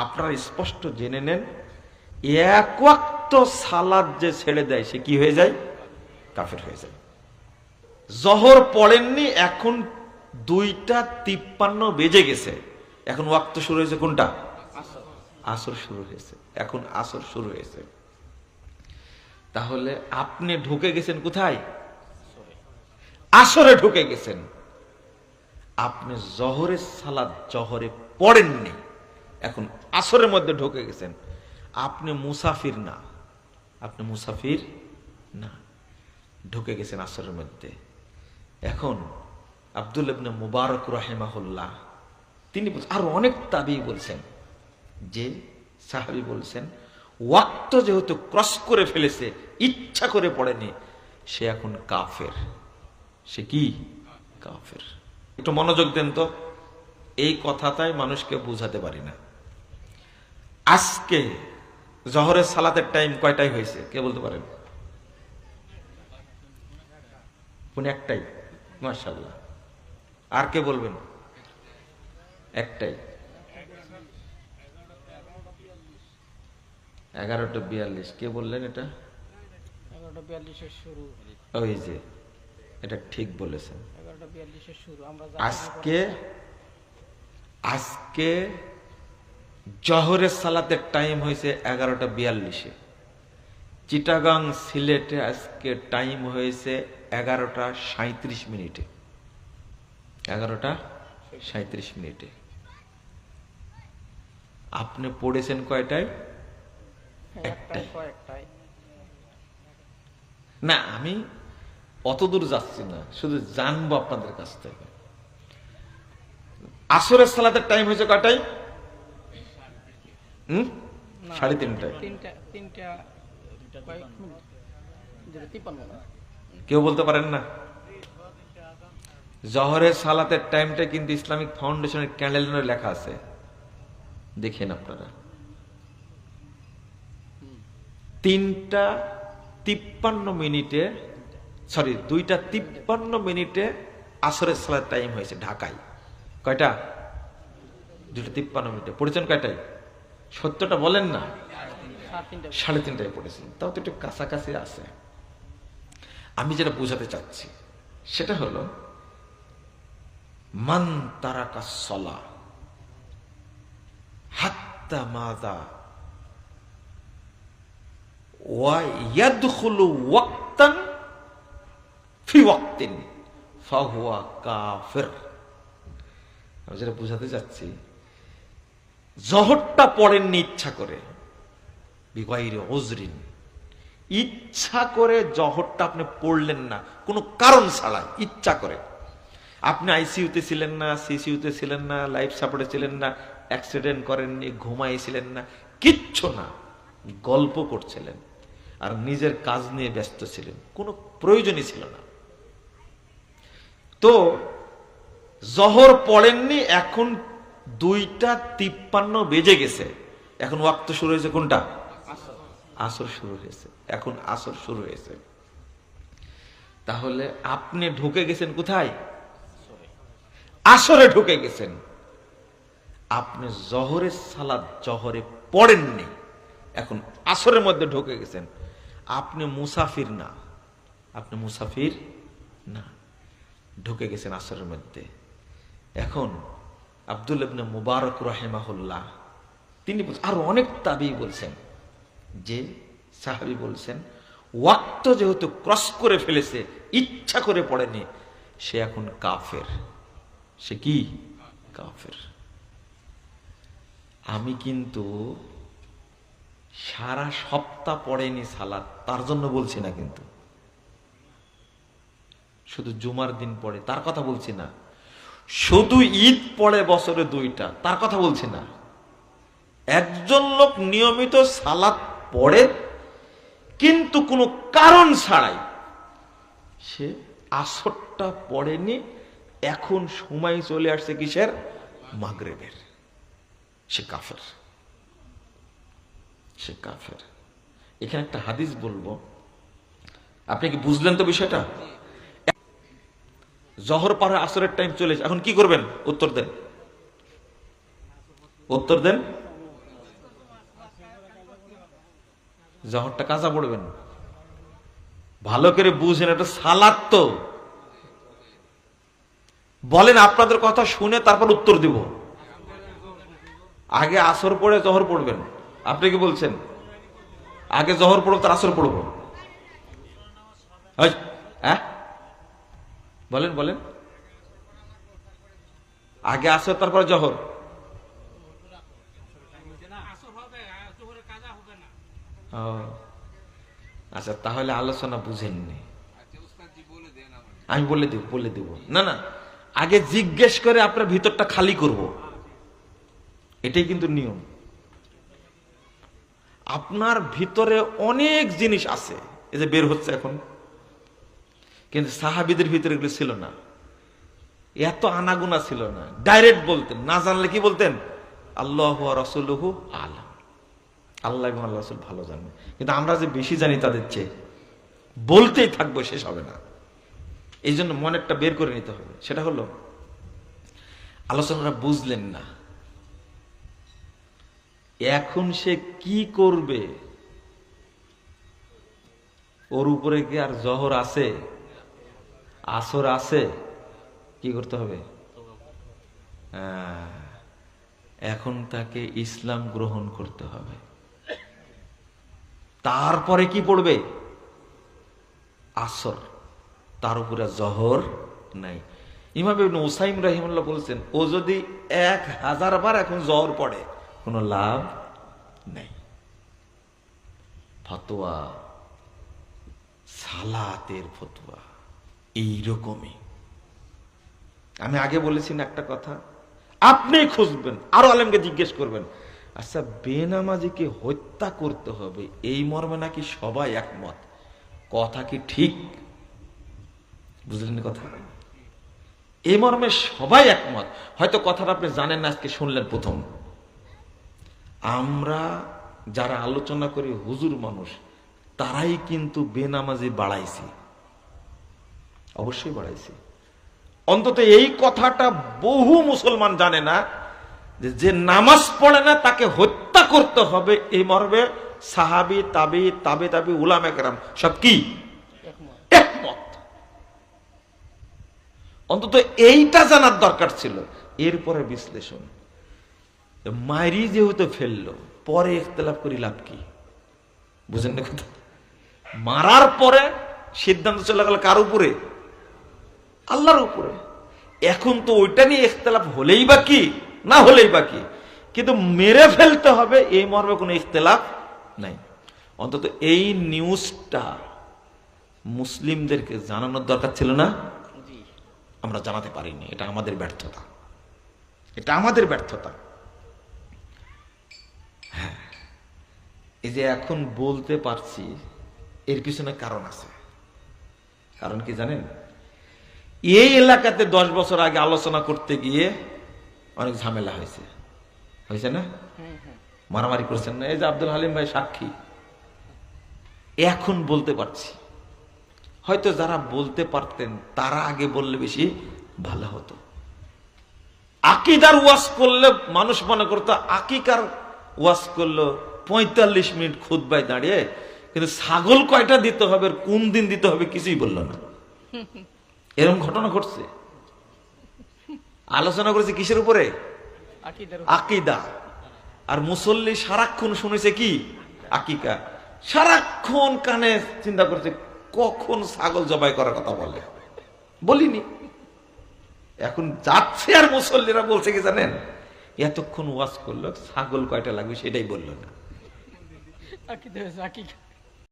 আপনারা স্পষ্ট জেনে নেন, এক ওয়াক্ত সালাত যে ছেড়ে দেয় সে কি হয়ে যায়? কাফের হয়ে যায়। জহর পড়েননি, এখন 2:53 বেজে গেছে, এখন ওয়াক্ত শুরু হয়েছে কোনটা? আসর শুরু হয়েছে, এখন আসর শুরু হয়েছে। তাহলে আপনি ঢুকে গেছেন কোথায়? আসরে ঢুকে গেছেন। আপনি জহরের সালাত জহরে পড়েননি, এখন আসরের মধ্যে ঢুকে গেছেন। আপনি মুসাফির না, আপনি মুসাফির না, ঢুকে গেছেন আসরের মধ্যে। এখন আব্দুল্লাহ ইবনে মুবারক রাহিমাহুল্লাহ তিনি আরো অনেক তাবী বলছেন যে সাহাবী বলছেন ওয়াক্ত যেহেতু ক্রস করে ফেলেছে, ইচ্ছা করে পড়েনি, সে এখন কাফের। সে কি? কাফের। একটু মনোযোগ দেন তো, এই কথাটাই মানুষকে বুঝাতে পারি না। আজকে জহরের সালাতের টাইম কয়টায় হয়েছে কে বলতে পারেন? কোন একটাই? মাশাআল্লাহ। আর কে বলবেন? একটাই। 11:42। কে বললেন এটা? 11:42 শুরু। ওই যে, এটা ঠিক বলেছেন। 11:42 শুরু। আমরা আজকে জহরের সালাতের টাইম হয়েছে 11:42। চিটাগাং সিলেটে আজকে টাইম হয়েছে 11:37। 11:37। আপনি পড়েছেন কয়টায়? একটাই। না, আমি অত দূর যাচ্ছি না, শুধু জানবো আপনাদের কাছ থেকে। আসরের সালাতের টাইম হয়েছে কয়টায়? 3:30। কেউ বলতে পারেন না? জহরের সালাতের টাইমটা কিন্তু ইসলামিক ফাউন্ডেশনের ক্যালেন্ডারে লেখা আছে, দেখেন আপনারা। 2:53 আসরের সালাতের টাইম হয়েছে ঢাকায়। কয়টা? 2:53 পড়েছেন কয়টায়? সত্যটা বলেন না। 3:30 পড়েছেন, তাও তো একটু কাছাকাছি আছে। আমি যেটা বোঝাতে চাচ্ছি সেটা হলো, মান তারাকা সলা হাত্তা মাযা ওয়া ইয়াদখুলু ওয়াক্তান ফি ওয়াক্তিন ফাহুয়া কাফির। আমি যেটা বোঝাতে চাচ্ছি, জহরটা পড়েননি ইচ্ছা করে, বিগাইরি উযরিন, ইচ্ছা করে জহরটা আপনি পড়লেন না, কোনো কারণ ছাড়া ইচ্ছা করে। আপনি আইসিইউতে ছিলেন না, সিসিইউতে ছিলেন না, লাইফ সাপোর্টে ছিলেন না, অ্যাক্সিডেন্ট করেননি, ঘুমাইছিলেন না, কিচ্ছু না, গল্প করছিলেন আর নিজের কাজ নিয়ে ব্যস্ত ছিলেন, কোনো প্রয়োজনই ছিল না। তো জহর পড়েননি, এখন 2:53 বেজে গেছে, এখন ওয়াক্ত শুরু হয়েছে কোনটা? আসর শুরু হয়েছে, এখন আসর শুরু হয়েছে। তাহলে আপনি ঢুকে গেছেন কোথায়? আসরে ঢুকে গেছেন। আপনি জহরের সালাত জহরে পড়েননি, এখন আসরের মধ্যে ঢুকে গেছেন। আপনি মুসাফির না, আপনি মুসাফির না, ঢুকে গেছেন আসরের মধ্যে। এখন আব্দুল্লাহ ইবনে মুবারক রাহিমাহুল্লাহ তিনি আরো অনেক তাবী বলছেন যে সাহাবী বলছেন ওয়াক্ত যেহেতু ক্রস করে ফেলেছে, ইচ্ছা করে পড়েনি, সে এখন কাফের। সে কি? কাফের। আমি কিন্তু সারা সপ্তাহ পড়েনি সালাত, তার জন্য বলছি না, কিন্তু শুধু জুমার দিন পড়ে তার কথা বলছি না, শুধু ঈদ পড়ে বছরে 2টা তার কথা বলছি না। একজন লোক নিয়মিত সালাত পড়ে কিন্তু কোনো কারণ ছাড়াই সে আসরটা পড়েনি, এখন সময় চলে আসছে কিসের? মাগরিবের। সে কাফের, সে কাফের। এখানে একটা হাদিস বলবো, আপনি কি বুঝলেন তো বিষয়টা? জহর পারে আসরের টাইম চলে, এখন কি করবেন? উত্তর দেন, উত্তর দেন। জহরটা কাঁচা পড়বেন, ভালো করে বুঝেন, এটা সালাত তো। বলেন আপনাদের কথা শুনে তারপর উত্তর দিব। আগে আসর পড়ে জহর পড়বেন, আপনি কি বলছেন? আগে জহর পড়ব তার আসর পড়ব? হ্যাঁ বলেন বলেন, আগে আসর তারপরে জহর? ও আচ্ছা, তাহলে আলোচনা বুঝেননি। আমি বলে দিব। না না, আগে জিজ্ঞেস করে আপনার ভিতরটা খালি করব, এটাই কিন্তু নিয়ম। আপনার ভিতরে অনেক জিনিস আছে, এই যে বের হচ্ছে এখন, কিন্তু সাহাবীদের ভিতরে এগুলো ছিল না, এত আনাগুনা ছিল না। ডাইরেক্ট বলতেন, না জানলে কি বলতেন? আল্লাহু ওয়া রাসূলুহু আলাম, আল্লাহ এবং আল্লাহ রাসূল ভালো জানেন। কিন্তু আমরা যে বেশি জানি তাদের চেয়ে, বলতেই থাকবো, শেষ হবে না। এই জন্য মনেরটা বের করে নিতে হবে। সেটা হলো, আলোচনাটা বুঝলেন না, এখন সে কি করবে? ওর উপরে কি আর জহর আছে, আসর আছে? কি করতে হবে? এখন তাকে ইসলাম গ্রহণ করতে হবে। তারপরে কি পড়বে? আসর, তার উপরে জহর নাই। ইমাম ইবনে উসাইম রাহিমাহুল্লাহ বলছেন, ও যদি 1000 বার এখন জহর পড়ে, কোনো লাভ নেই। ফতোয়া, সালাতের ফতোয়া এইরকমই। আমি আগে বলেছি না একটা কথা, আপনি খুঁজবেন, আরো আলেমকে জিজ্ঞেস করবেন, আচ্ছা বেনামাজিকে হত্যা করতে হবে এই মর্মে নাকি সবাই একমত, কথা কি ঠিক? বুঝলেন কথা? এই মর্মে সবাই একমত। হয়তো কথাটা আপনি জানেন না, আজকে শুনলেন প্রথম। আমরা যারা আলোচনা করি হুজুর মানুষ, তারাই কিন্তু বেনামাজি বাড়াইছি, অবশ্যই বাড়াইছি। অন্তত এই কথাটা বহু মুসলমান জানে না, যে নামাজ পড়ে না তাকে হত্যা করতে হবে এই মর্মে সাহাবী, তাবে উলামা কেরাম সব কি একমত। অন্তত এইটা জানার দরকার ছিল। এরপরে বিশ্লেষণ, মারি যেহেতু ফেললো, পরে ইখতিলাফ করি লাভ কি? বুঝেন না কথা? মারার পরে সিদ্ধান্ত চলে গেল কার উপরে? আল্লাহর উপরে। এখন তো ওইটা নিয়ে ইখতিলাফ হলেই বা কি, না হলেই বা কি, কিন্তু মেরে ফেলতে হবে এই মর্মে কোনো ইখতিলাফ নাই। অন্তত এই নিউজটা মুসলিমদেরকে জানানোর দরকার ছিল না? আমরা জানাতে পারিনি, এটা আমাদের ব্যর্থতা, এটা আমাদের ব্যর্থতা। হ্যাঁ, এই যে এখন বলতে পারছি, এর পিছনে কারণ আছে। কারণ কি জানেন? এই এলাকাতে 10 বছর আগে আলোচনা করতে গিয়ে অনেক ঝামেলা হয়েছে, হয়েছে না? মারামারি করছেন না? এই যে আব্দুল হালিম ভাই সাক্ষী। এখন বলতে পারছি, হয়তো যারা বলতে পারতেন তারা আগে বললে বেশি ভালো হতো। আকীদার ওয়াজ করলে মানুষ মনে করতো আকিকার ওয়াজ করলো 45 মিনিট খুতবায় দাঁড়িয়ে, কিন্তু ছাগল কয়টা দিতে হবে, কোন দিন দিতে হবে কিছুই বললো না। এরকম ঘটনা ঘটছে। আলোচনা করেছে কিসের উপরে? আকীদা। আর মুসল্লি সারাক্ষণ শুনেছে কি? আকিকা। সারাক্ষণ কানে চিন্তা করছে কখন ছাগল জবাই করার কথা বলে, বলিনি। এখন যাচ্ছে আর মুসল্লিরা বলছে কি জানেন, এতক্ষণ ওয়াজ করলো, ছাগল কয়টা লাগবে সেটাই বললো না।